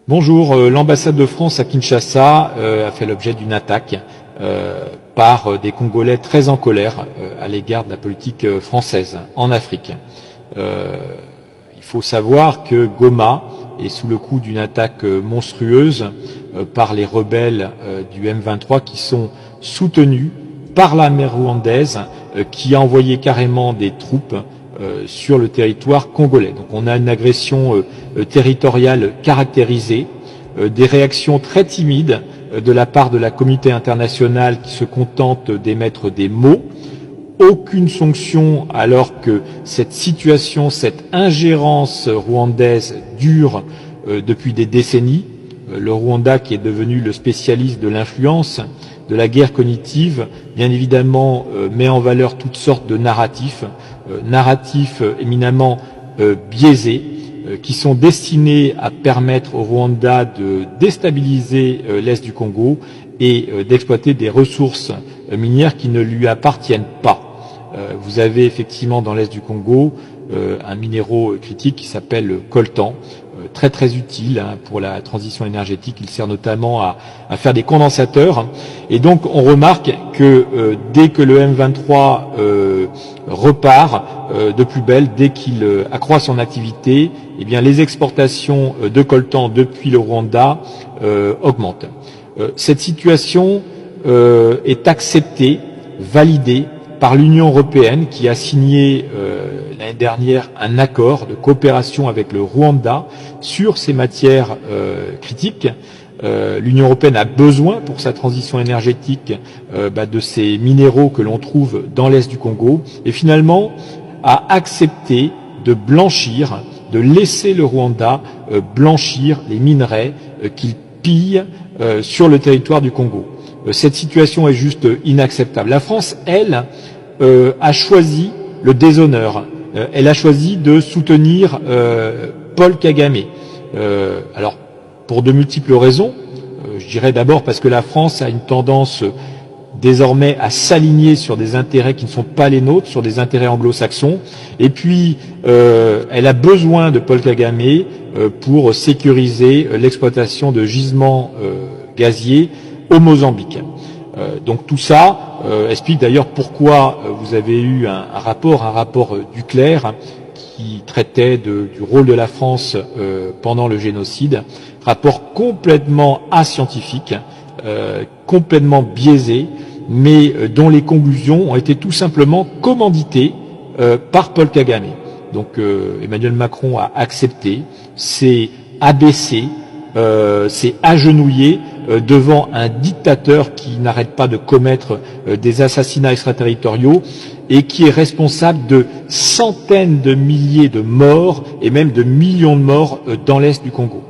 Bonjour, l'ambassade de France à Kinshasa a fait l'objet d'une attaque par des Congolais très en colère à l'égard de la politique française en Afrique. Il faut savoir que Goma est sous le coup d'une attaque monstrueuse par les rebelles du M23 qui sont soutenus par l'armée rwandaise qui a envoyé carrément des troupes sur le territoire congolais. Donc on a une agression territoriale caractérisée, des réactions très timides de la part de la communauté internationale qui se contente d'émettre des mots, aucune sanction alors que cette situation, cette ingérence rwandaise dure depuis des décennies. Le Rwanda, qui est devenu le spécialiste de l'influence, de la guerre cognitive, bien évidemment met en valeur toutes sortes de narratifs éminemment biaisés, qui sont destinés à permettre au Rwanda de déstabiliser l'Est du Congo et d'exploiter des ressources minières qui ne lui appartiennent pas. Vous avez effectivement dans l'Est du Congo un minéraux critique qui s'appelle le coltan, très très utile pour la transition énergétique. Il sert notamment à faire des condensateurs. Et donc on remarque que dès que le M23 repart de plus belle, dès qu'il accroît son activité, eh bien les exportations de coltan depuis le Rwanda augmentent. Cette situation est acceptée, validée par l'Union européenne qui a signé l'année dernière un accord de coopération avec le Rwanda sur ces matières critiques. L'Union européenne a besoin pour sa transition énergétique de ces minéraux que l'on trouve dans l'Est du Congo et finalement a accepté de blanchir, de laisser le Rwanda blanchir les minerais qu'il pille sur le territoire du Congo. Cette situation est juste inacceptable. La France, elle, a choisi le déshonneur. Elle a choisi de soutenir Paul Kagame. Alors, pour de multiples raisons. Je dirais d'abord parce que la France a une tendance désormais à s'aligner sur des intérêts qui ne sont pas les nôtres, sur des intérêts anglo-saxons. Et puis, elle a besoin de Paul Kagame pour sécuriser l'exploitation de gisements gaziers au Mozambique. Donc tout ça explique d'ailleurs pourquoi vous avez eu un rapport Duclerc qui traitait du rôle de la France pendant le génocide, rapport complètement ascientifique, complètement biaisé, mais dont les conclusions ont été tout simplement commanditées par Paul Kagame. Donc Emmanuel Macron a accepté, s'est abaissé, s'est agenouillé devant un dictateur qui n'arrête pas de commettre des assassinats extraterritoriaux et qui est responsable de centaines de milliers de morts et même de millions de morts dans l'Est du Congo.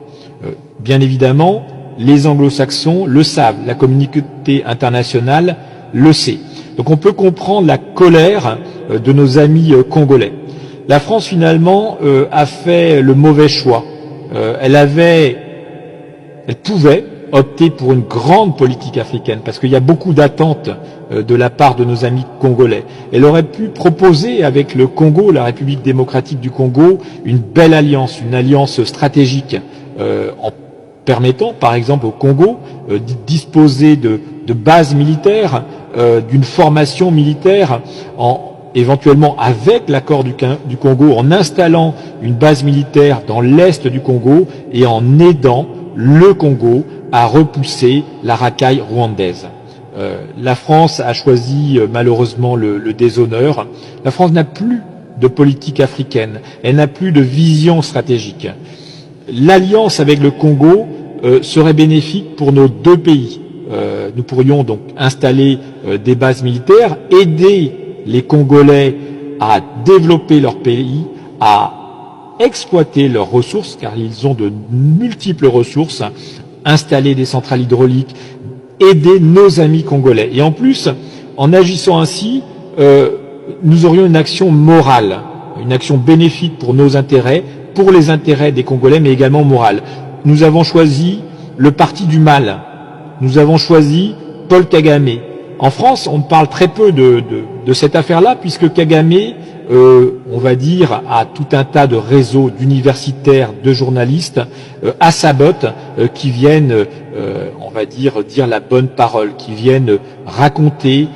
Bien évidemment, les anglo-saxons le savent, la communauté internationale le sait. Donc on peut comprendre la colère de nos amis congolais. La France finalement a fait le mauvais choix. Elle pouvait opter pour une grande politique africaine, parce qu'il y a beaucoup d'attentes de la part de nos amis congolais. Elle aurait pu proposer avec le Congo, la République démocratique du Congo, une belle alliance, une alliance stratégique, en permettant par exemple au Congo de disposer de bases militaires, d'une formation militaire, éventuellement avec l'accord du Congo, en installant une base militaire dans l'est du Congo et en aidant le Congo à repousser la racaille rwandaise. La France a choisi malheureusement le déshonneur. La France n'a plus de politique africaine, elle n'a plus de vision stratégique. L'alliance avec le Congo serait bénéfique pour nos deux pays. Nous pourrions donc installer des bases militaires, aider les Congolais à développer leur pays, à exploiter leurs ressources, car ils ont de multiples ressources, installer des centrales hydrauliques, aider nos amis congolais. Et en plus, en agissant ainsi, nous aurions une action morale, une action bénéfique pour nos intérêts, pour les intérêts des Congolais, mais également morale. Nous avons choisi le parti du mal. Nous avons choisi Paul Kagame. En France, on parle très peu de cette affaire-là, puisque Kagame on va dire, à tout un tas de réseaux d'universitaires, de journalistes, à sa botte, qui viennent, on va dire la bonne parole, qui viennent raconter,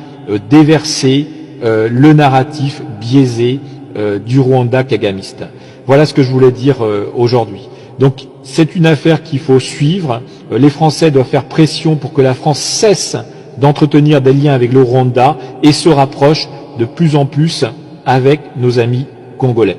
déverser le narratif biaisé du Rwanda kagamiste. Voilà ce que je voulais dire aujourd'hui. Donc c'est une affaire qu'il faut suivre. Les Français doivent faire pression pour que la France cesse d'entretenir des liens avec le Rwanda et se rapproche de plus en plus avec nos amis congolais.